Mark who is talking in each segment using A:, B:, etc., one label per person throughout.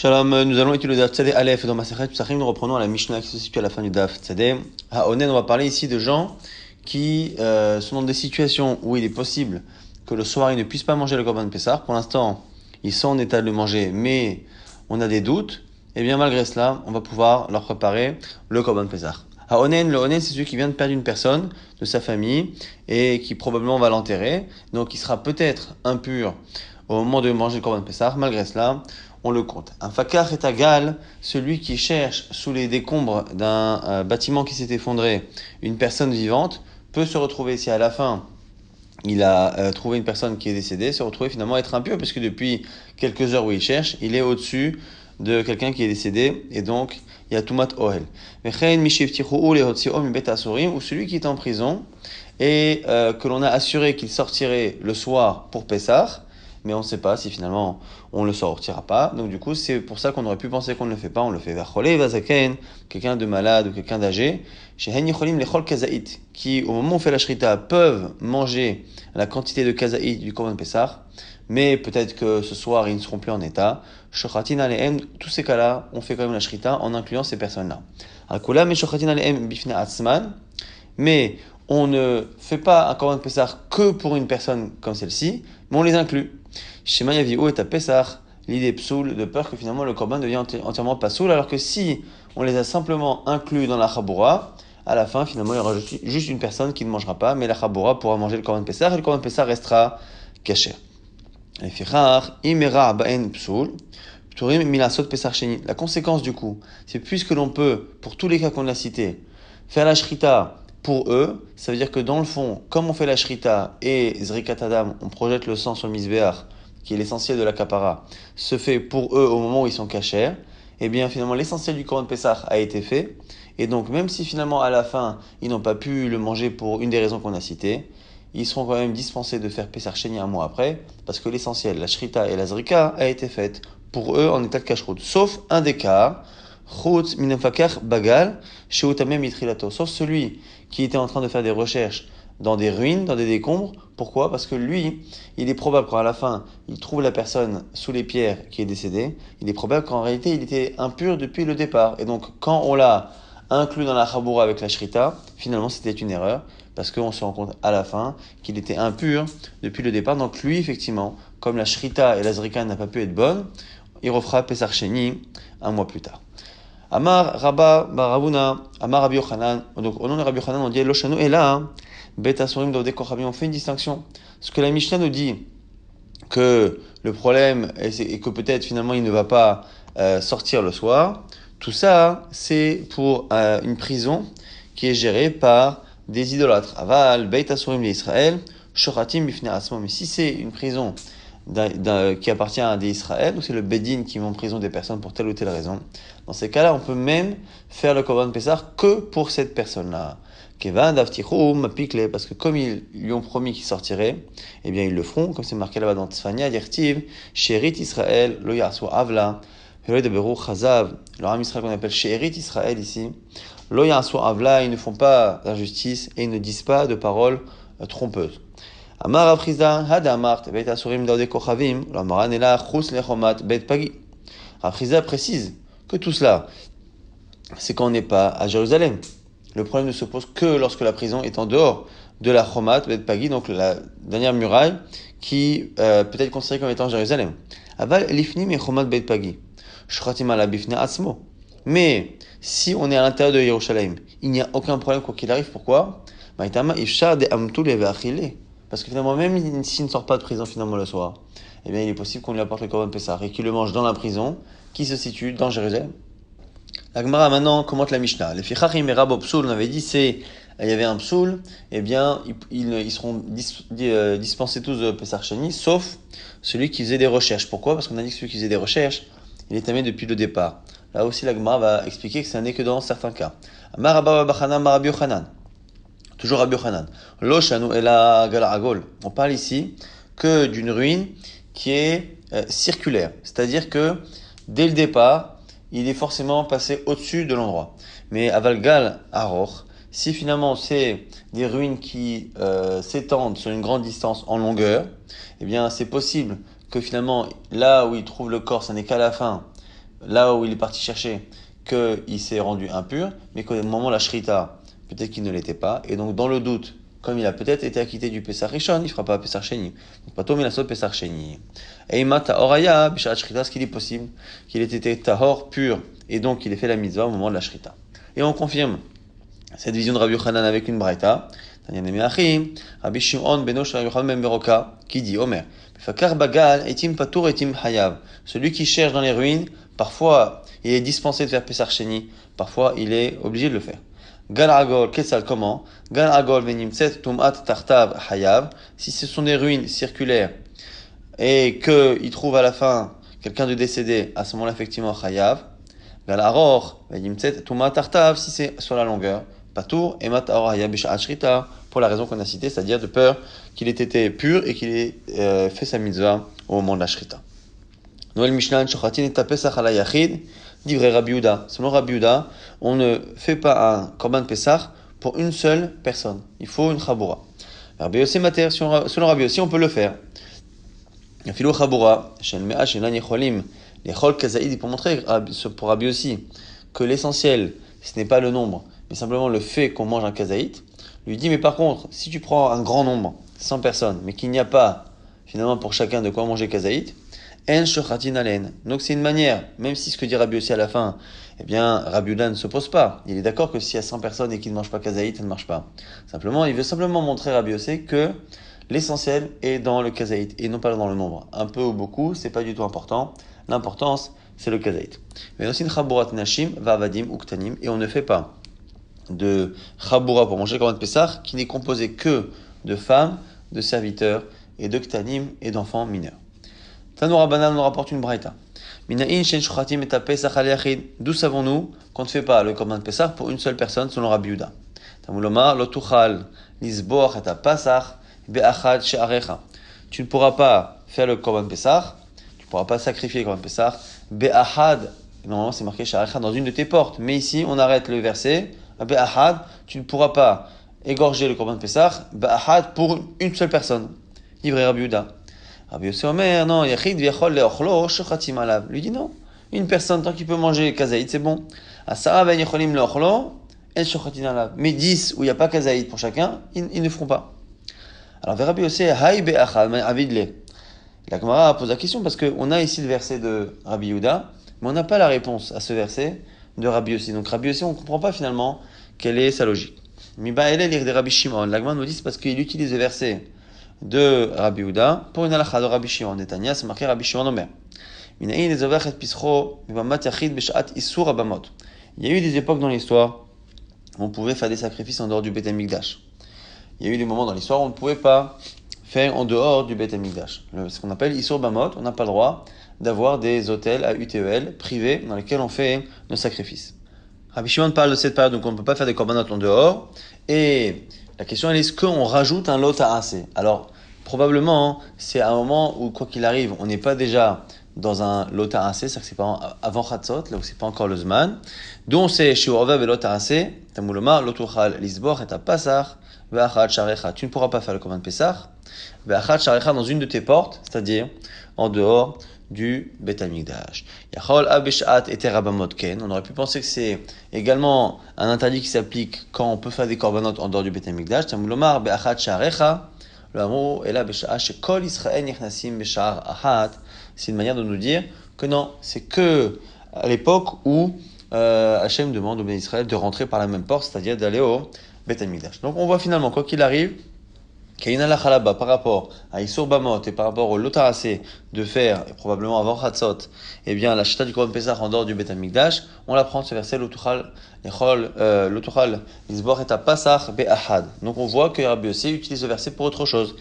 A: Shalom, nous allons étudier le Daf Tzadé Aleph dans Masechet Psachim. Nous reprenons à la Mishnah qui se situe à la fin du Daf Tzadé. À Onen, on va parler ici de gens qui sont dans des situations où il est possible que le soir ils ne puissent pas manger le Korban Pessah. Pour l'instant, ils sont en état de le manger, mais on a des doutes. Et bien malgré cela, on va pouvoir leur préparer le Korban Pessah. À Onen, le Onen, c'est celui qui vient de perdre une personne de sa famille et qui probablement va l'enterrer. Donc il sera peut-être impur au moment de manger le Korban Pessah. Malgré cela, on le compte. Un fakar est égal, celui qui cherche sous les décombres d'un bâtiment qui s'est effondré une personne vivante, peut se retrouver, si à la fin il a trouvé une personne qui est décédée, se retrouver finalement être impur, puisque depuis quelques heures où il cherche, il est au-dessus de quelqu'un qui est décédé, et donc il y a Tumat Ohel. Ou celui qui est en prison, et que l'on a assuré qu'il sortirait le soir pour Pessah, mais on ne sait pas si finalement on ne le sortira pas. Donc du coup, c'est pour ça qu'on aurait pu penser qu'on ne le fait pas. On le fait vers Cholé, Vazaken, quelqu'un de malade ou quelqu'un d'âgé, chez Hen Yicholim Lechol Kazaït, qui au moment où on fait la shrita peuvent manger la quantité de Kazaït du Korban Pessah, mais peut-être que ce soir ils ne seront plus en état. Shochatin Alehem, tous ces cas-là, on fait quand même la shrita en incluant ces personnes-là. Al-Kula me Shochatin Alehem Bifna Atzman, mais on ne fait pas un Korban Pessah que pour une personne comme celle-ci, mais on les inclut. Shema Yavi'u et à Pessah, l'idée psoul, de peur que finalement le Korban devienne entièrement pas soul, alors que si on les a simplement inclus dans la Chaboura, à la fin, finalement, il y aura juste une personne qui ne mangera pas, mais la Chaboura pourra manger le Korban Pessah, et le Korban Pessah restera caché. La conséquence du coup, c'est puisque l'on peut, pour tous les cas qu'on a cités, faire la shrita pour eux, ça veut dire que dans le fond, comme on fait la shrita et Zrikat Adam, on projette le sang sur le misbéach, qui est l'essentiel de la kapara, se fait pour eux au moment où ils sont cachers, et bien finalement l'essentiel du Korban Pessah a été fait, et donc même si finalement à la fin ils n'ont pas pu le manger pour une des raisons qu'on a citées, ils seront quand même dispensés de faire Pessah Sheni un mois après, parce que l'essentiel, la shrita et la zrika, a été faite pour eux en état de kashrut, sauf un des cas, Chutz minafakar bagal, sheutamem mitrilato, sauf celui qui était en train de faire des recherches dans des ruines, dans des décombres. Pourquoi ? Parce que lui, il est probable qu'à la fin, il trouve la personne sous les pierres qui est décédée. Il est probable qu'en réalité, il était impur depuis le départ. Et donc, quand on l'a inclus dans la chaboura avec la shrita, finalement, c'était une erreur. Parce qu'on se rend compte à la fin qu'il était impur depuis le départ. Donc lui, effectivement, comme la shrita et la zrika n'a pas pu être bonne, il refera Pesach Sheni un mois plus tard. Amar Rabba Baravuna, Amar Rabbi Yochanan. Donc au nom de Rabbi Yochanan, on dit Loshanu et là, Bet Asurim Dovde Kochavim. On fait une distinction. Ce que la Mishnah nous dit que le problème est que peut-être finalement il ne va pas sortir le soir. Tout ça, c'est pour une prison qui est gérée par des idolâtres. Aval Beit Asurim l'Israël, Shochatim Bifnei Asmo. Mais si c'est une prison qui appartient à des Israël, ou c'est le Bedin qui met en prison des personnes pour telle ou telle raison, dans ces cas-là, on peut même faire le Korban Pessah que pour cette personne-là. Kevan Davtichum Pikle, parce que comme ils lui ont promis qu'ils sortiraient, eh bien ils le feront, comme c'est marqué là-bas dans Tzfania, Yertiv, Sherit Israël, Lo Yasu Avla, Heloi de Beru Chazav, le Ram Israël qu'on appelle Sherit Israël ici, Lo Yasu Avla, ils ne font pas d'injustice et ils ne disent pas de paroles trompeuses. Amar Afrizda, Hadamart, Bet Asurim Daode Kochavim, l'Amaran est là, Chus Lechomat, Bet Pagi. Afrizda précise que tout cela, c'est quand on n'est pas à Jérusalem. Le problème ne se pose que lorsque la prison est en dehors de la Chomat, Bet Pagi, donc la dernière muraille, qui peut être considérée comme étant Jérusalem. Aval Lifnim et Chomat Bet Pagi. Shratim ala Bifne Atzmo. Mais si on est à l'intérieur de Jérusalem, il n'y a aucun problème quoi qu'il arrive. Pourquoi ? Maïtama Ifshar de Amtul et Ve'achile. Parce que finalement, même s'il ne sort pas de prison finalement le soir, eh bien, il est possible qu'on lui apporte le Korban Pessah et qu'il le mange dans la prison qui se situe dans Jérusalem. La Gemara maintenant commente la Mishnah. Les Fichachim et Rabo Psoul, on avait dit, il y avait un Psoul, eh bien, ils seront dispensés tous de Pessah Sheni, sauf celui qui faisait des recherches. Pourquoi ? Parce qu'on a dit que celui qui faisait des recherches, il est tamé depuis le départ. Là aussi, la Gemara va expliquer que ça n'est que dans certains cas. Amar Rabba Bachanan, Rabbi Yochanan. Toujours Rabbi Yochanan. Lo shanu ela galagol. On parle ici que d'une ruine qui est circulaire. C'est-à-dire que, dès le départ, il est forcément passé au-dessus de l'endroit. Mais avalgal aror, si finalement c'est des ruines qui s'étendent sur une grande distance en longueur, eh bien c'est possible que finalement, là où il trouve le corps, ça n'est qu'à la fin, là où il est parti chercher qu'il s'est rendu impur, mais qu'au moment de la shrita, peut-être qu'il ne l'était pas. Et donc, dans le doute, comme il a peut-être été acquitté du Pesach Rishon, il ne fera pas Pesach Sheni. Donc, pas tomber la sauce Pesach Sheni. Et Ima Tahoraya, Bishat Shrita, ce qu'il est possible qu'il ait été Tahor pur, et donc il ait fait la mitzvah au moment de la shrita. Et on confirme cette vision de Rabbi Yochanan avec une braïta. Rabbi Shimon beno shel Rabbi Yochanan ben Beroka, qui dit Omer, Fakar bagal etim patour etim hayav. Celui qui cherche dans les ruines, parfois il est dispensé de faire Pesach Sheni, parfois il est obligé de le faire. Gal agol, Ketsal, comment? Gal agol venimtset tumat tartav hayav. Si ce sont des ruines circulaires et qu'il trouve à la fin quelqu'un de décédé, à ce moment-là effectivement hayav. Gal aror venimtset tumat tartav, si c'est sur la longueur. Patour et mat aor hayav bishat shrita, pour la raison qu'on a citée, c'est-à-dire de peur qu'il ait été pur et qu'il ait fait sa mitzvah au moment de la shrita. Noël Mishnah, Shochatin et Pesach ala Yachid, dit vrai Rabbi Yehuda. Selon Rabbi Yehuda, on ne fait pas un korban Pesach pour une seule personne. Il faut une chabura. Rabbi Yossi Mater, selon Rabbi Yossi, on peut le faire. Yafilo chabura, Shen Mea, Shen Lan Yecholim, les Chol Kazaïd, pour montrer pour Rabbi Yossi que l'essentiel, ce n'est pas le nombre, mais simplement le fait qu'on mange un kazaït. Lui dit, mais par contre, si tu prends un grand nombre, 100 personnes, mais qu'il n'y a pas finalement pour chacun de quoi manger kazaït, en shochatin alen. Donc c'est une manière, même si ce que dit Rabbi Yossi à la fin, eh bien Rabbi Yehuda ne s'oppose pas. Il est d'accord que s'il y a 100 personnes et qu'ils ne mangent pas kazaït, ça ne marche pas. Simplement, il veut simplement montrer Rabbi Yossi que l'essentiel est dans le kazaït et non pas dans le nombre. Un peu ou beaucoup, c'est pas du tout important. L'importance, c'est le kazaït. Mais aussi une chaburat nashim, vavadim ou ktanim, et on ne fait pas de chabura pour manger le korban Pesach qui n'est composé que de femmes, de serviteurs et de ktanim et d'enfants mineurs. Tanoura Rabbanan nous rapporte une braïta. Minaïn shen shuchatim et Pesach al yachid. D'où savons-nous qu'on ne fait pas le korban Pesach pour une seule personne selon Rabbi Yehuda? Tamuloma lo tuchal lisboach et Pesach be'achad she'arecha. Tu ne pourras pas faire le korban Pesach, tu ne pourras pas sacrifier le korban Pesach be'achad. Normalement c'est marqué she'arecha dans une de tes portes, mais ici on arrête le verset. Be'achad, tu ne pourras pas égorger le korban Pesach be'achad pour une seule personne. Livré Rabbi Yehuda. Rabbi Yossi Omer, non, Yachid v'yachol le'ochlo shochatim alav. Lui dit non, une personne tant qu'il peut manger kazaït, c'est bon. Asara ben yacholim le'ochlo el shochatim alav. Mais 10 où il n'y a pas kazaït pour chacun, ils ne feront pas. Alors Rabbi Yossi, hay be'achad, avid le. La Gemara pose la question parce qu'on a ici le verset de Rabbi Yehuda, mais on n'a pas la réponse à ce verset de Rabbi Yossi. Donc Rabbi Yossi, on ne comprend pas finalement quelle est sa logique. Miba elel lire de Rabbi Shimon. La Gemara nous dit c'est parce qu'il utilise le verset de Rabbi Yehuda pour une halakha de Rabbi Shimon. Netanya, c'est marqué Rabbi Shimon Omer. Il y a eu des époques dans l'histoire où on pouvait faire des sacrifices en dehors du Beth Amikdash. Il y a eu des moments dans l'histoire où on ne pouvait pas faire en dehors du Beth Amikdash. Ce qu'on appelle Isur Bamot, on n'a pas le droit d'avoir des hôtels à UTEL privés dans lesquels on fait nos sacrifices. Rabbi Shimon parle de cette période, donc on ne peut pas faire des korbanot en dehors. Et la question est, est-ce qu'on rajoute un lot à assez? Alors, probablement, c'est un moment où, quoi qu'il arrive, on n'est pas déjà dans un lot à assez, c'est-à-dire que c'est pas avant Chatzot, là où c'est pas encore le Zman. Donc, c'est chez Orvev et lot à assez, Tamuloma, lotuchal, lisbor, et pasach, ve'achad sharecha. Tu ne pourras pas faire le korban Pesach, ve'achad sharecha dans une de tes portes, c'est-à-dire en dehors du Beth Amikdash. Yachol abishat et terabamotken. On aurait pu penser que c'est également un interdit qui s'applique quand on peut faire des korbanot en dehors du Beth Amikdash. Tamulomar be'achat sharecha. Le mot est là be'sha'ah shekol Israël nichnasim be'sha'ar ahat. C'est une manière de nous dire que non, c'est que à l'époque où Hachem demande au Béni Israël de rentrer par la même porte, c'est-à-dire d'aller au Beth Amikdash. Donc on voit finalement, quoi qu'il arrive, qu'il y a une halakha là-bas par rapport à Isur Bamot et par rapport au Lotarasé de faire, et probablement avant Chatzot, eh bien la chita du Korban Pesach en dehors du Beth Amikdash, on l'apprend de ce verset Lotuchal Lisbor et Pasach Be'ahad. Donc on voit que Rabbi Yossi utilise ce verset pour autre chose.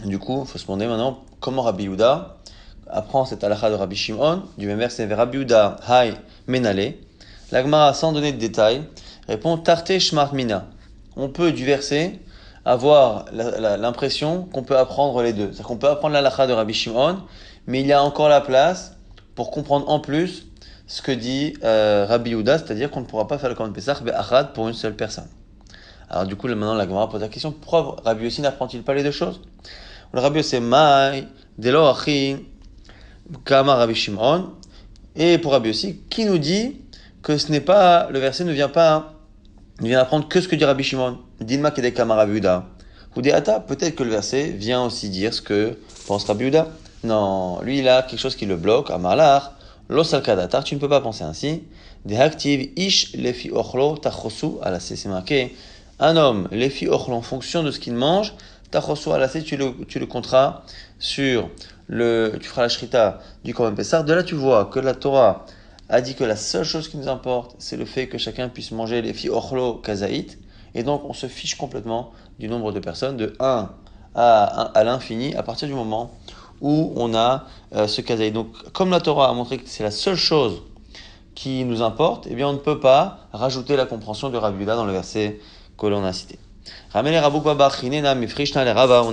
A: Du coup, il faut se demander maintenant comment Rabbi Yehuda apprend cette halakha de Rabbi Shimon, du même verset Rabbi Yehuda Hay Menale. La Gemara, sans donner de détails, répond Tarte Shmart Mina. On peut du verset avoir l'impression qu'on peut apprendre les deux. C'est-à-dire qu'on peut apprendre l'halakha de Rabbi Shimon, mais il y a encore la place pour comprendre en plus ce que dit Rabbi Yehuda, c'est-à-dire qu'on ne pourra pas faire le Korban Pesach be'achad pour une seule personne. Alors du coup, maintenant la Gemara pose la question, pourquoi Rabbi Yossi n'apprend-il pas les deux choses? Le Rabbi Yossi Mai, Delo Achi, Kama Rabbi Shimon, Et pour Rabbi aussi, qui nous dit que ce n'est pas, le verset ne vient apprendre que ce que dit Rabbi Shimon. Dilma kedekama Rabbi Yehuda. Hudeata, peut-être que le verset vient aussi dire ce que pense Rabbi Yehuda. Non, lui il a quelque chose qui le bloque. Amarlar, losal kadatar, tu ne peux pas penser ainsi. Dehaktiv ish lefi ochlo tachosu alasé. C'est marqué, un homme, lefi ochlo, en fonction de ce qu'il mange, tachosu alasé, tu le compteras sur tu feras la shrita du Korban Pessah. De là, tu vois que la Torah a dit que la seule chose qui nous importe, c'est le fait que chacun puisse manger les filles ochlo kazaït. Et donc, on se fiche complètement du nombre de personnes, de 1 à l'infini, à partir du moment où on a ce kazaït. Donc, comme la Torah a montré que c'est la seule chose qui nous importe, eh bien, on ne peut pas rajouter la compréhension de Rabbi Yehuda dans le verset que l'on a cité. On a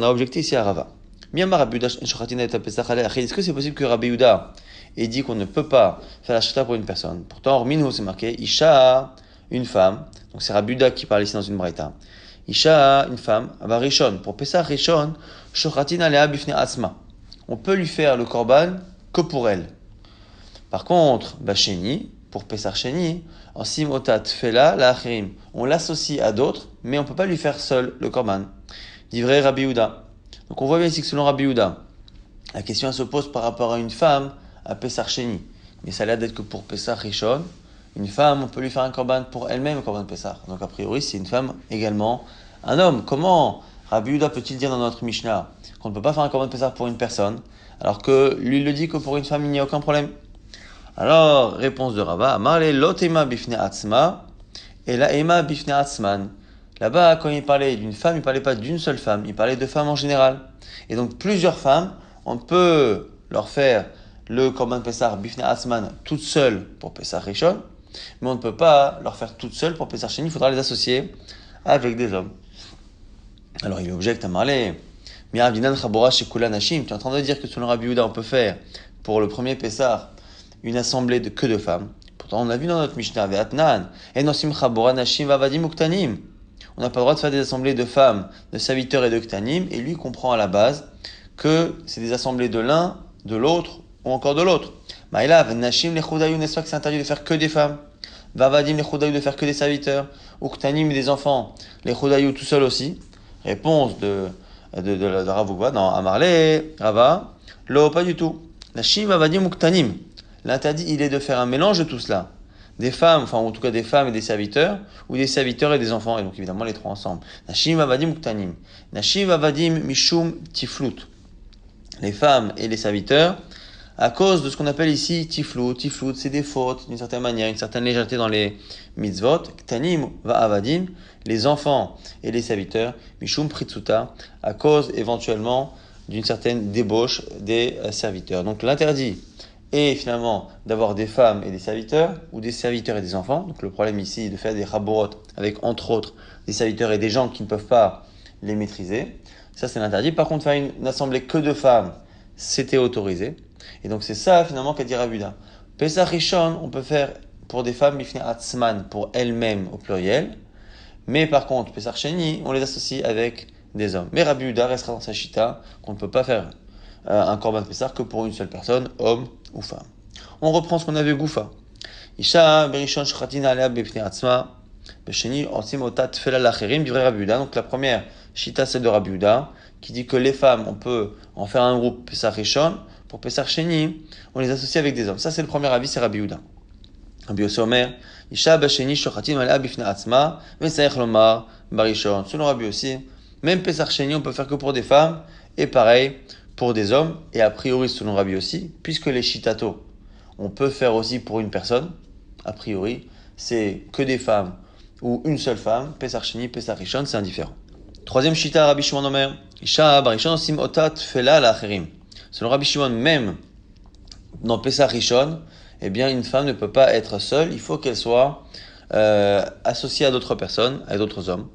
A: objecté ici à Rava. Est-ce que c'est possible que Rabbi Yehuda ait dit qu'on ne peut pas faire la shrita pour une personne? Pourtant, Orminhu, c'est marqué Isha, une femme. Donc c'est Rabbi Yehuda qui parle ici dans une braïta. Isha, une femme, Aba Rishon. Pour Pesach Rishon, shochatin alea bifne asma. On peut lui faire le korban que pour elle. Par contre, Basheni, pour Pesach Sheni, en simotat fela la achirim. On l'associe à d'autres, mais on ne peut pas lui faire seul le korban. Divrei Rabbi Yehuda. Donc on voit bien ici que selon Rabbi Yehuda, la question se pose par rapport à une femme à Pesach Sheni. Mais ça a l'air d'être que pour Pesach Rishon, une femme, on peut lui faire un korban pour elle-même, un korban Pesach. Donc a priori, c'est une femme également un homme. Comment Rabbi Yehuda peut-il dire dans notre Mishnah qu'on ne peut pas faire un korban Pesach pour une personne, alors que lui il le dit que pour une femme, il n'y a aucun problème? Alors, réponse de Rava, Amarle lotema bifne atzma, et la ema bifne atzman. Là-bas, quand il parlait d'une femme, il ne parlait pas d'une seule femme, il parlait de femmes en général. Et donc, plusieurs femmes, on peut leur faire le korban Pesach bifne atzman toute seule pour Pesach Rishon, mais on ne peut pas leur faire toute seule pour Pesach Sheni, il faudra les associer avec des hommes. Alors, il objecte à Marley. Mirav dinan chabora shekula nashim. Tu es en train de dire que selon Rabbi Yehuda, on peut faire pour le premier Pesach une assemblée que de femmes. Pourtant, on a vu dans notre Mishnah, Ve'atnan, enosim chabora nashim vavadim uktanim. On n'a pas le droit de faire des assemblées de femmes, de serviteurs et de ktanim, et lui comprend à la base que c'est des assemblées de l'un, de l'autre, ou encore de l'autre. Maïlav, nashim lechudayu, n'est-ce pas que c'est interdit de faire que des femmes? Vavadim lechudayu, de faire que des serviteurs, ou ktanim, des enfants, lechudayu tout seul aussi. Réponse de Rav Ukva, non, Amarle, Rava, lo, pas du tout. Nashim vavadim uktanim. L'interdit, il est de faire un mélange de tout cela. Des femmes, enfin en tout cas des femmes et des serviteurs, ou des serviteurs et des enfants, et donc évidemment les trois ensemble. Nashim vavadim uktanim. Nashim vavadim mishum tiflut. Les femmes et les serviteurs, à cause de ce qu'on appelle ici tiflut. Tiflut, c'est des fautes, d'une certaine manière, une certaine légèreté dans les mitzvot. Ktanim va avadim, les enfants et les serviteurs, mishum pritsuta, à cause éventuellement d'une certaine débauche des serviteurs. Donc l'interdit est finalement d'avoir des femmes et des serviteurs, ou des serviteurs et des enfants. Donc le problème ici est de faire des chaborot avec entre autres des serviteurs et des gens qui ne peuvent pas les maîtriser. Ça c'est l'interdit. Par contre, faire une assemblée que de femmes, c'était autorisé. Et donc c'est ça finalement qu'a dit Rabbi Yehuda. Pesach Rishon, on peut faire pour des femmes bifne atzman, pour elles-mêmes au pluriel. Mais par contre, Pesach Sheni, on les associe avec des hommes. Mais Rabbi Yehuda restera dans sa chita qu'on ne peut pas faire un korban Pesach que pour une seule personne, homme ou femme. On reprend ce qu'on avait Goufa. Isha berishon shchatin alea bifne atzma, besheni osim otat fela lacherim, divrei Rabbi Yehuda. Donc la première chita, celle de Rabbi Yehuda, qui dit que les femmes, on peut en faire un groupe Pesach Rishon. Pour Pesach Sheni, on les associe avec des hommes. Ça, c'est le premier avis, c'est Rabbi Yehuda. Rabbi Yossi Omer, Isha basheni shochatin alea bifne atzma, vesaich lomar barishon. Selon Rabbi Yossi, même Pesach Sheni, on peut faire que pour des femmes, et pareil pour des hommes, et a priori, selon Rabbi Yossi, puisque les shitato, on peut faire aussi pour une personne, a priori, c'est que des femmes ou une seule femme, Pesach Sheni, Pesach Rishon, c'est indifférent. Troisième shita, Rabbi Shimon Omer, Isha barishon sim otat fela la acherim. Selon Rabbi Shimon, même dans Pesach Rishon, eh bien, une femme ne peut pas être seule, il faut qu'elle soit associée à d'autres personnes, à d'autres hommes.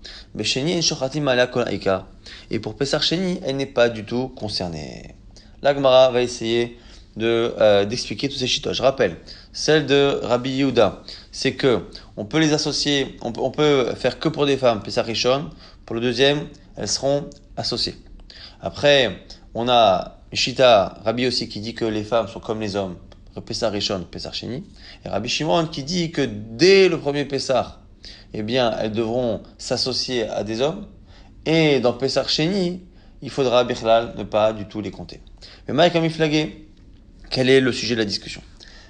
A: Et pour Pesach Sheni, elle n'est pas du tout concernée. La Gemara va essayer d'expliquer tous ces chitos. Je rappelle, celle de Rabbi Yehuda, c'est que on peut les associer, on peut faire que pour des femmes, Pesach Rishon. Pour le deuxième, elles seront associées. Après, on a Shita, Rabbi aussi, qui dit que les femmes sont comme les hommes, le Pessah Rishon, Pessah Sheni, et Rabbi Shimon qui dit que dès le premier Pessah, eh bien, elles devront s'associer à des hommes, et dans Pessah Sheni, il faudra, Bichlal, ne pas du tout les compter. Mais Maïk Amiflagé, quel est le sujet de la discussion?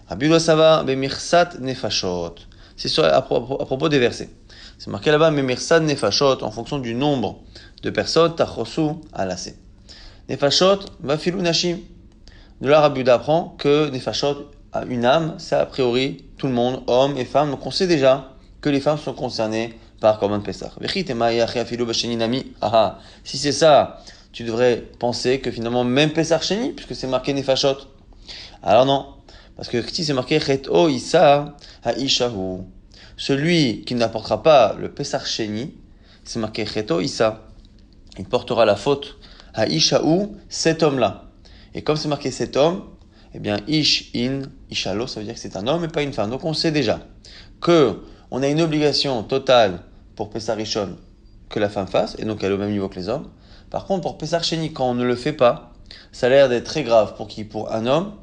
A: Rabbi Sava, Bemirsat Nefashot. C'est à propos des versets. C'est marqué là-bas, Bemirsat Nefashot, en fonction du nombre de personnes, Tachosu Alase. Nefashot, Vafilou Nashim. De là, Rabbi Yehuda apprend que Nefashot, a une âme, c'est a priori tout le monde, hommes et femmes. Donc on sait déjà que les femmes sont concernées par Korban Pessah. Si c'est ça, tu devrais penser que finalement même Pessah Sheni, puisque c'est marqué Nefashot. Alors non, parce que si c'est marqué Chet'o Issa Ha'ishahu, celui qui n'apportera pas le Pessah Sheni, c'est marqué Chet'o Issa, il portera la faute Ha'ishahu, cet homme-là. Et comme c'est marqué cet homme, eh bien Ish in Ishalo, ça veut dire que c'est un homme et pas une femme. Donc on sait déjà que on a une obligation totale pour Pessah Rishon que la femme fasse, et donc elle est au même niveau que les hommes. Par contre, pour Pessah Sheni, quand on ne le fait pas, ça a l'air d'être très grave pour qui? Pour un homme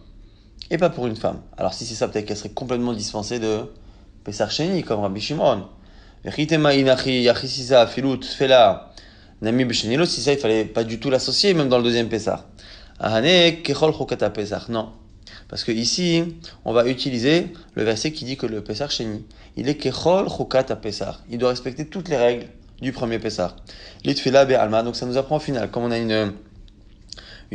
A: et pas pour une femme. Alors si c'est ça, peut-être qu'elle serait complètement dispensée de Pessah Sheni, comme Rabbi Shimon. Si ça, il fallait pas du tout l'associer, même dans le deuxième Pessah. Non. Parce que ici, on va utiliser le verset qui dit que le Pessah Sheni, il est Kechol Chokat Pessah. Il doit respecter toutes les règles du premier Pessah. L'Itfila Be'alma. Donc ça nous apprend au final, comme on a une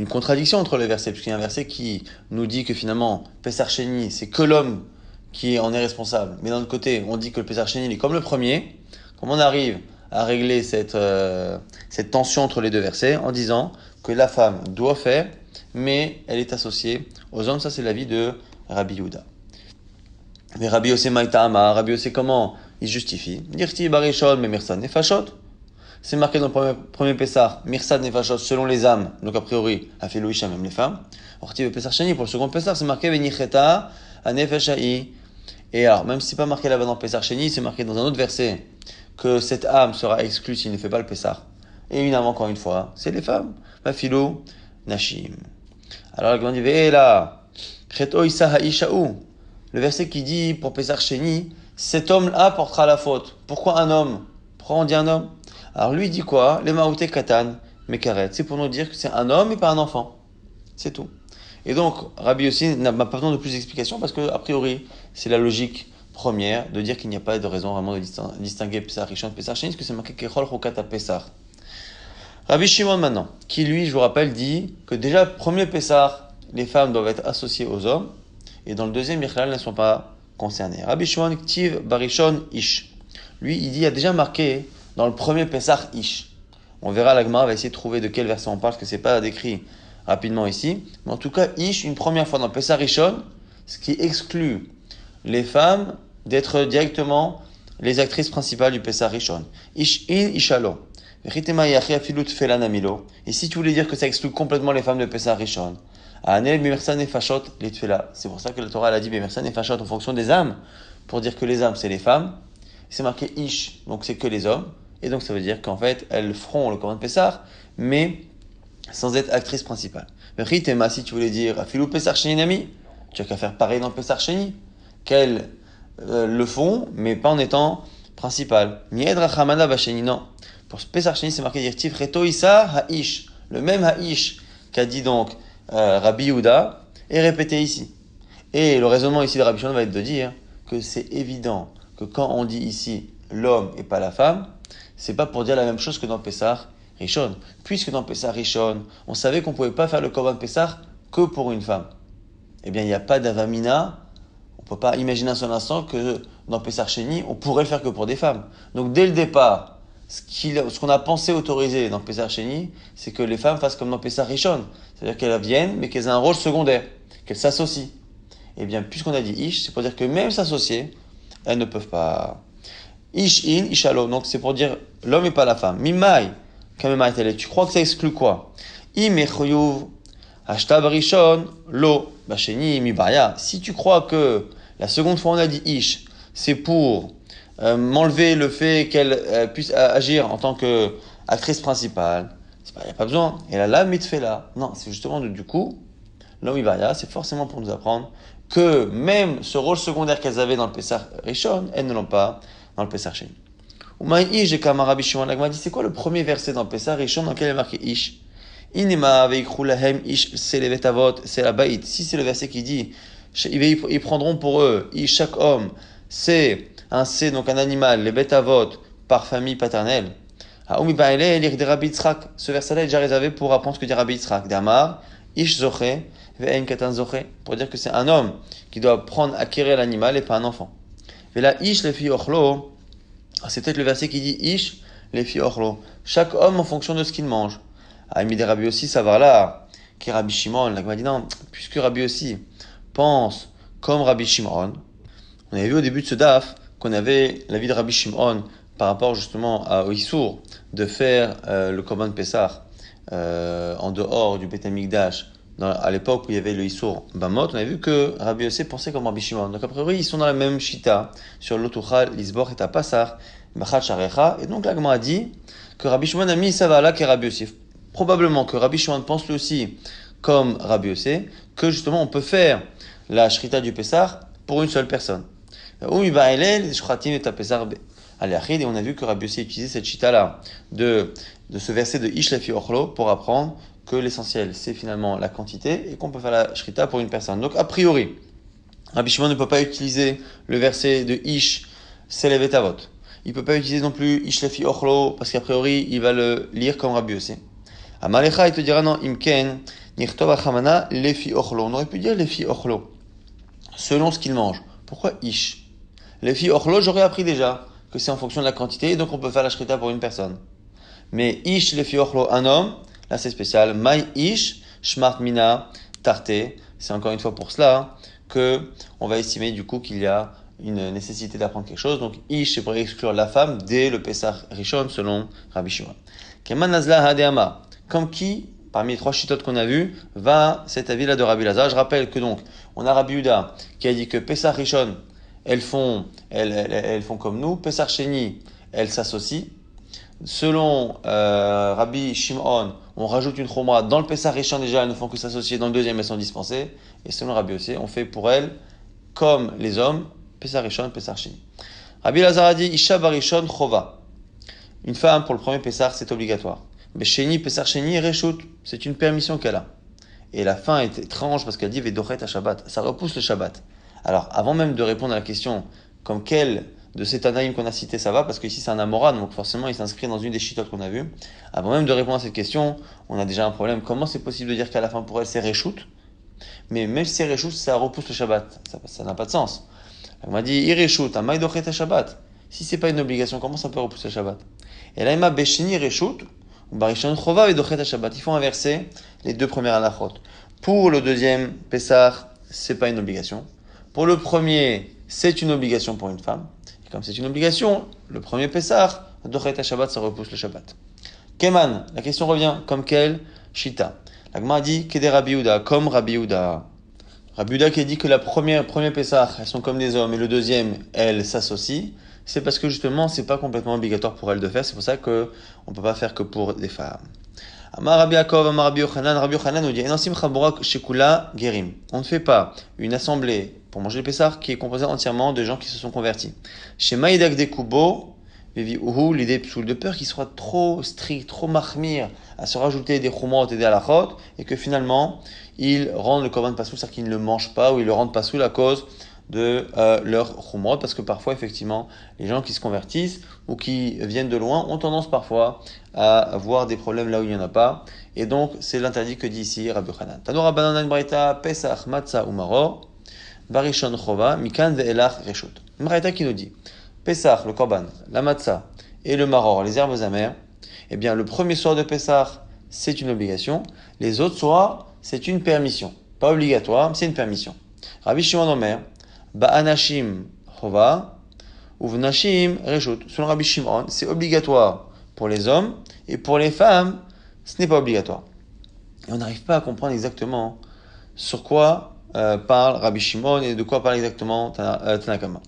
A: contradiction entre les versets, puisqu'il y a un verset qui nous dit que finalement, Pessah Sheni, c'est que l'homme qui en est responsable. Mais d'un autre côté, on dit que le Pessah Sheni, il est comme le premier. Comment on arrive à régler cette tension entre les deux versets en disant que la femme doit faire, mais elle est associée aux hommes. Ça, c'est l'avis de Rabbi Yehuda. Mais Rabbi Yossé Maïtama, Rabbi Yossé, comment il justifie? Dirti Barishon, mais Mirsad Nefashot. C'est marqué dans le premier Pessah, Mirsad Nefashot, selon les âmes. Donc, a priori, Afilou Isha, même les femmes. Orti le Pessah Sheni, pour le second Pessah, c'est marqué Venicheta, Anefashai. Et alors, même si c'est pas marqué là-bas dans Pessah Sheni, c'est marqué dans un autre verset que cette âme sera exclue s'il ne fait pas le Pessah. Et une âme, encore une fois, c'est les femmes. Afilou Nashim. Alors, la grande dit, là, Cheto Issa Ha'isha'u. Le verset qui dit, pour Pessah Sheni, cet homme-là portera la faute. Pourquoi un homme? Pourquoi on dit un homme? Alors, lui dit quoi? Les Maouté Katan, Mekaret. C'est pour nous dire que c'est un homme et pas un enfant. C'est tout. Et donc, Rabbi aussi n'a pas besoin de plus d'explications parce que, a priori, c'est la logique première de dire qu'il n'y a pas de raison vraiment de distinguer Pessah Rishon et Pessah Sheni, parce que c'est marqué Kechol Chokat Pessah. Rabbi Shimon maintenant, qui lui, je vous rappelle, dit que déjà, premier Pessah, les femmes doivent être associées aux hommes, et dans le deuxième, Bichlal, elles ne sont pas concernées. Rabbi Shimon, Ktiv Barishon Ish. Lui, il dit, il y a déjà marqué dans le premier Pessah Ish. On verra, la Gemara va essayer de trouver de quel verset on parle, parce que c'est pas décrit rapidement ici. Mais en tout cas, Ish, une première fois dans Pessah Rishon, ce qui exclut les femmes d'être directement les actrices principales du Pessah Rishon. Ish in Ishalo. Et si tu voulais dire que ça exclut complètement les femmes de Pessah Rishon, c'est pour ça que la Torah a dit en fonction des âmes, pour dire que les âmes c'est les femmes. C'est marqué Ish, donc c'est que les hommes, et donc ça veut dire qu'en fait elles feront le Korban Pessah, mais sans être actrice principale. Si tu voulais dire Afilou Pessah Sheni, tu as qu'à faire pareil dans Pessah Sheni, qu'elles le font, mais pas en étant principales. Non. Pour Pessah Sheni, c'est marqué Dirtiv Reto Issa Ha'ish. Le même Ha'ish qu'a dit donc Rabbi Yehuda est répété ici. Et le raisonnement ici de Rabbi Shimon va être de dire que c'est évident que quand on dit ici l'homme et pas la femme, c'est pas pour dire la même chose que dans Pessah Rishon. Puisque dans Pessah Rishon, on savait qu'on pouvait pas faire le Korban Pessah que pour une femme. Eh bien, il n'y a pas d'avamina. On peut pas imaginer un seul instant que dans Pessah Sheni, on pourrait le faire que pour des femmes. Donc, dès le départ, ce qu'on a pensé autoriser dans Pessah Sheni, c'est que les femmes fassent comme dans Pessah Rishon. C'est-à-dire qu'elles viennent, mais qu'elles aient un rôle secondaire, qu'elles s'associent. Eh bien, puisqu'on a dit Ish, c'est pour dire que même s'associer, elles ne peuvent pas. Ish in, Ishalo. Donc, c'est pour dire l'homme et pas la femme. Mimai, kamemai tele. Tu crois que ça exclut quoi? Imechuyuv, hashtab rishon, lo, basheni, mibaya. Si tu crois que la seconde fois on a dit Ish, c'est pour m'enlever le fait qu'elle puisse agir en tant qu'actrice principale, il n'y a pas besoin. Et là, mitfela. Non, c'est justement du coup, l'homme ibaya, c'est forcément pour nous apprendre que même ce rôle secondaire qu'elles avaient dans le Pessah Rishon, elles ne l'ont pas dans le Pessah Sheni. Umaï j'ai comme Rabbi Shimon Agma dit, c'est quoi le premier verset dans le Pessah Rishon dans lequel il est marqué Ish? Inema veikru lahem Ish c'est les vetavot, c'est la baït. Si c'est le verset qui dit, ils prendront pour eux, Ish, chaque homme, c'est donc un animal, les vetavot, par famille paternelle. Ce verset-là est déjà réservé pour apprendre ce que dit Rabbi Yitzhak. Damar, Ish Zoché, Ve'en Katan Zoché, pour dire que c'est un homme qui doit acquérir l'animal et pas un enfant. Et là, Ish les filles Ochlo, c'est peut-être le verset qui dit Ish les filles Ochlo. Chaque homme en fonction de ce qu'il mange. Amid Rabbi aussi, ça va là, qui est Rabbi Shimon. Là, il m'a dit non, puisque Rabbi aussi pense comme Rabbi Shimon. On avait vu au début de ce daf qu'on avait l'avis de Rabbi Shimon par rapport justement au Issour de faire le Korban Pessah en dehors du Beth Amikdash à l'époque où il y avait le Issour Bamot. On avait vu que Rabbi Yossé pensait comme Rabbi Shimon. Donc a priori ils sont dans la même shita sur l'Otuchal, l'Isbor et Passar, Machat Sharecha. Et donc l'Agma a dit que Rabbi Shimon a mis ça va là qu'est Rabbi Yossé. Probablement que Rabbi Shimon pense lui aussi comme Rabbi Yossé que justement on peut faire la shrita du Pessah pour une seule personne. Et on a vu que Rabbi Yossi utilisait cette chita-là de ce verset de Ish Lefi Ochlo pour apprendre que l'essentiel c'est finalement la quantité et qu'on peut faire la shrita pour une personne. Donc a priori, Rabbi Shimon ne peut pas utiliser le verset de Ish Selevet Avot. Il ne peut pas utiliser non plus Ish Lefi Ochlo parce qu'a priori il va le lire comme Rabbi Yossi. Amalecha il te dira non, Imken, Nirtov Achamana Lefi Ochlo. On aurait pu dire Lefi Ochlo, selon ce qu'il mange. Pourquoi Ish? Les filles Ochlo, j'aurais appris déjà que c'est en fonction de la quantité, donc on peut faire la shrita pour une personne. Mais Ish, les filles Ochlo, un homme, là c'est spécial. Mai Ish, Shmart Mina, Tarte. C'est encore une fois pour cela que on va estimer du coup qu'il y a une nécessité d'apprendre quelque chose. Donc Ish, c'est pour exclure la femme dès le Pessah Rishon selon Rabbi Shimon. Keman Nazla Hadeama. Comme qui, parmi les trois chitotes qu'on a vus, va cet avis-là de Rabbi Lazar. Je rappelle que donc, on a Rabbi Yehuda qui a dit que Pessah Rishon, elles font comme nous. Pessah Sheni, elles s'associent. Selon Rabbi Shimon, on rajoute une chomra. Dans le Pessah Rishon, déjà, elles ne font que s'associer. Dans le deuxième, elles sont dispensées. Et selon Rabbi aussi, on fait pour elles, comme les hommes, Pessah Rishon, Pessah Sheni. Rabbi Lazar a dit, Isha Barishon Chova. Une femme, pour le premier Pessah, c'est obligatoire. Mais Sheni, Pessah Sheni, Reshut, c'est une permission qu'elle a. Et la fin est étrange parce qu'elle dit Vedochet à Shabbat. Ça repousse le Shabbat. Alors, avant même de répondre à la question, comme quel de ces Tanaïm qu'on a cité ça va, parce qu'ici c'est un Amora, donc forcément il s'inscrit dans une des chitotes qu'on a vues. Avant même de répondre à cette question, on a déjà un problème. Comment c'est possible de dire qu'à la fin pour elle c'est Reshut? Mais même si c'est Reshut, ça repousse le Shabbat. Ça n'a pas de sens. On m'a dit Ireshut, un Maïdochet à Shabbat. Si c'est pas une obligation, comment ça peut repousser le Shabbat? Et là, il m'a Beshini Reshut. Barishon Chova et Dochet Shabbat. Il faut inverser les deux premières halachot. Pour le deuxième Pessah, c'est pas une obligation. Pour le premier, c'est une obligation pour une femme. Et comme c'est une obligation, le premier Pessah, Dochet Shabbat, ça repousse le Shabbat. Keman, la question revient, comme quel Shita. La Gemara dit Kede Rabbi Yehuda, comme Rabbi Yehuda. Rabbi Yehuda qui a dit que la premier Pessah, elles sont comme des hommes, et le deuxième, elles s'associent. C'est parce que justement, c'est pas complètement obligatoire pour elles de faire. C'est pour ça que on peut pas faire que pour des femmes. Amar Rabbi Yaakov, Amar Rabbi Yochanan nous dit Enosim Chabura Shekula Gerim. On ne fait pas une assemblée pour manger le Pessah qui est composée entièrement de gens qui se sont convertis. Chez Maïdak de Kubo, Vivi l'idée psoul, de peur qu'il soit trop strict, trop mahmir, à se rajouter des chumot et des halachot, et que finalement, ils rendent le korban pasoul, c'est-à-dire qu'ils ne le mangent pas, ou ils le rendent pasoul à cause de leur chumot, parce que parfois, effectivement, les gens qui se convertissent ou qui viennent de loin ont tendance parfois à avoir des problèmes là où il n'y en a pas. Et donc, c'est l'interdit que dit ici Rabbi Yochanan. Tanur Rabbanan Braïta, Pesach, Matzah ou Maror, Barishon Chova, Mikan ve'elach Reshut. Une braïta qui nous dit, Pesach, le korban, la Matzah et le Maror, les herbes amères, eh bien, le premier soir de Pesach, c'est une obligation. Les autres soirs, c'est une permission. Pas obligatoire, mais c'est une permission. Rabbi Shimon Omer, Ba'anashim Chova, Uvnashim Reshut. Selon Rabbi Shimon, c'est obligatoire pour les hommes, et pour les femmes, ce n'est pas obligatoire. Et on n'arrive pas à comprendre exactement sur quoi parle Rabbi Shimon et de quoi parle exactement Tanakama.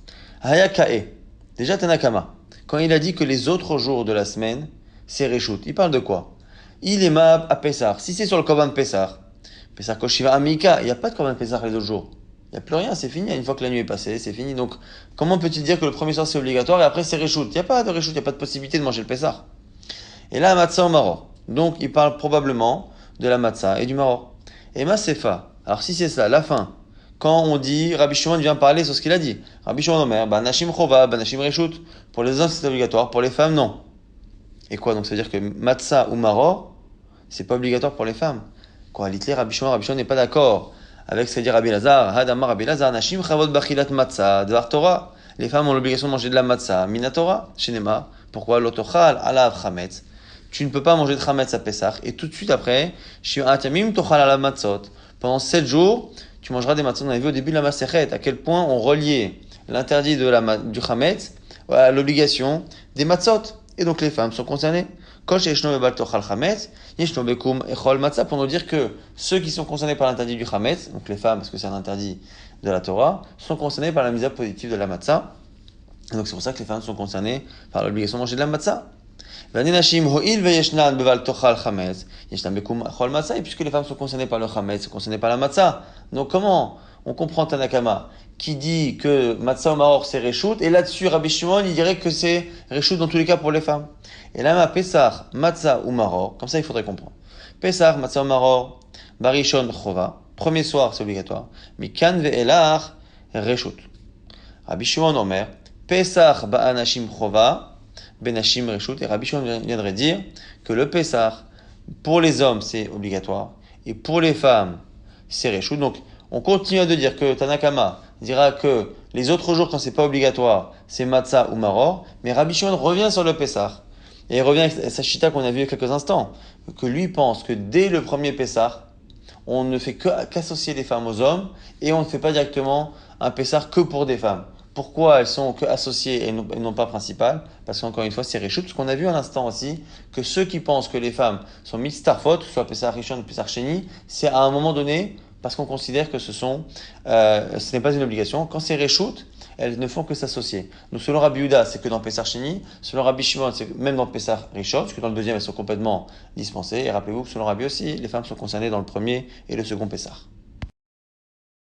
A: Hayakae, déjà Tanakama, quand il a dit que les autres jours de la semaine, c'est Reshut, il parle de quoi? Il est mab à Pessah. Si c'est sur le Korban Pessah, Pessah Koshiva Amika, il n'y a pas de Korban Pessah les autres jours. Il n'y a plus rien, c'est fini. Une fois que la nuit est passée, c'est fini. Donc, comment peut-il dire que le premier soir c'est obligatoire et après c'est réchout? Il n'y a pas de réchout, il n'y a pas de possibilité de manger le Pessah. Et là, matzah au maror. Donc, il parle probablement de la matzah et du maror. Et ma sefa. Alors, si c'est ça, la fin. Quand on dit, Rabbi Shimon vient parler sur ce qu'il a dit. Rabbi Shimon Omer, Banashim Chova, Banashim Reshut. Pour les hommes, c'est obligatoire. Pour les femmes, non. Et quoi? Donc, ça veut dire que matzah ou maror, c'est pas obligatoire pour les femmes. Quoi? L'Hitler, Rabbi Shimon n'est pas d'accord avec ce qu'a dit Rabbi Lazar. Hadamar Rabbi Lazar, Nashim Chavot Bachilat Matzah, Dvar Torah. Les femmes ont l'obligation de manger de la matzah. Minatora, Shenema. Pourquoi? Lotochal, Alav Chametz. Tu ne peux pas manger de chametz à Pessah. Et tout de suite après, pendant 7 jours, tu mangeras des matzot. On avait vu au début de la Masechet à quel point on reliait l'interdit du chametz à l'obligation des matzot. Et donc les femmes sont concernées. Pour nous dire que ceux qui sont concernés par l'interdit du chametz, donc les femmes, parce que c'est un interdit de la Torah, sont concernés par la mise à positive de la matzah. Et donc c'est pour ça que les femmes sont concernées par l'obligation de manger de la matzah. Et puisque les femmes sont concernées par le chametz, sont concernées par la matzah. Donc comment on comprend Tanakama qui dit que matzah ou maror c'est reshout, et là-dessus Rabbi Shimon il dirait que c'est reshout dans tous les cas pour les femmes. Et là, Pessah, matzah ou maror, comme ça il faudrait comprendre. Pessah, matzah ou maror, barishon chova, premier soir c'est obligatoire. Mikan ve'elach reshout. Rabbi Shimon Omer, Pessah ba'anashim chova, Benashim Reshut, et Rabbi Shimon viendrait dire que le Pessah, pour les hommes, c'est obligatoire, et pour les femmes, c'est Reshut. Donc, on continue de dire que Tanakama dira que les autres jours, quand c'est pas obligatoire, c'est Matzah ou Maror, mais Rabbi Shimon revient sur le Pessah. Et il revient avec sa chita qu'on a vu il y a quelques instants, que lui pense que dès le premier Pessah, on ne fait qu'associer les femmes aux hommes, et on ne fait pas directement un Pessah que pour des femmes. Pourquoi elles sont que associées et non pas principales? Parce qu'encore une fois, c'est Reshut. Ce qu'on a vu à l'instant aussi, que ceux qui pensent que les femmes sont mitzarfot, soit Pessah Rishon ou Pessah Sheni, c'est à un moment donné, parce qu'on considère que ce n'est pas une obligation. Quand c'est Reshut, elles ne font que s'associer. Donc selon Rabbi Yehuda, c'est que dans Pessah Sheni. Selon Rabbi Shimon, c'est même dans Pessah Rishon, parce que dans le deuxième, elles sont complètement dispensées. Et rappelez-vous que selon Rabbi aussi, les femmes sont concernées dans le premier et le second Pessah.